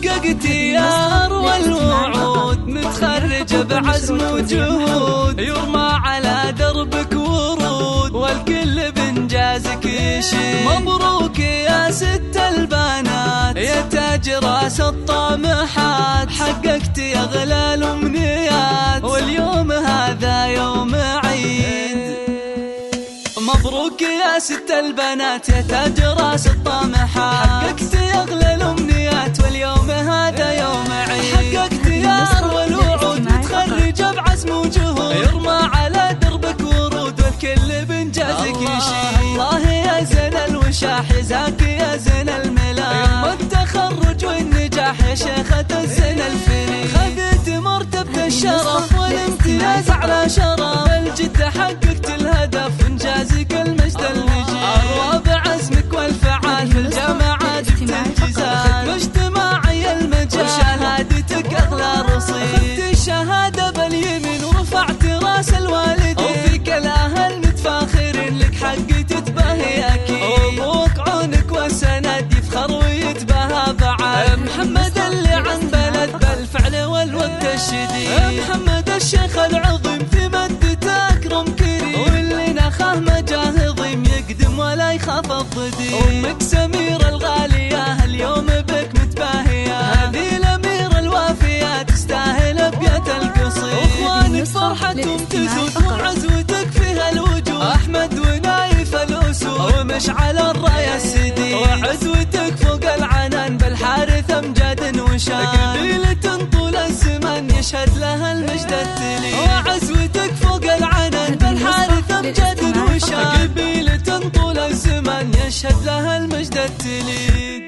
حققت يا أروى الوعود، متخرج بعزم وجهود، يرمى على دربك ورود، والكل بإنجازك يشيد. مبروك يا ست البنات يا تاج راس الطامحات، حققت أغلى الأمنيات، واليوم هذا يوم عيد. مبروك يا ست البنات يا تاج راس الطامحات، حققت أغلى الأمنيات، واليوم هذا يوم عيد. حققت يا أروى الوعود، متخرجة بعزم وجهود، يرمى على دربك ورود، والكل بإنجازك يشيد. الله يا زين الوشاح يزاك يا زين الملاح، يوم التخرج والنجاح يا شيخة الزين الفريد. خذت مرتبة الشرف والامتياز على شرف، بالجد حققت الهدف إنجازك المجد المجيد. أروى بعزمك والفعال في الجامعات جبت انجازات، مجتمعي المجال وشهادتك أغلى رصيد. أخذت الشهادة باليمين ورفعت راس الوالدين، وفيك الأهل متفاخرين لك حققت تباهي أكيد. وأبوك عونك والسند يفخر ويتباهى بعد، محمد اللي عن بلد بالفعل والوقت الشديد. محمد الشيخ العظيم في مدته أكرم كريم، واللي نخاه مجاه ضيم يقدم ولا يخاف الضديم. أمك سميرة الغالية اليوم بك متباهية، هذه الأميرة الوافية تستاهل أبيات القصيد. أخوانك فرحتهم تزود وعزوتك فيها الوجود، أحمد ونايف الأسود ومشعل الراية السديد. وعزوتك فوق العنان بالحارث أمجاد وشان، قبيلة طول الزمان يشهد لها المجد التليد. وعزوتك فوق العنان بالحارث أمجاد وشان، قبيلة طول الزمان يشهد لها المجد التليد.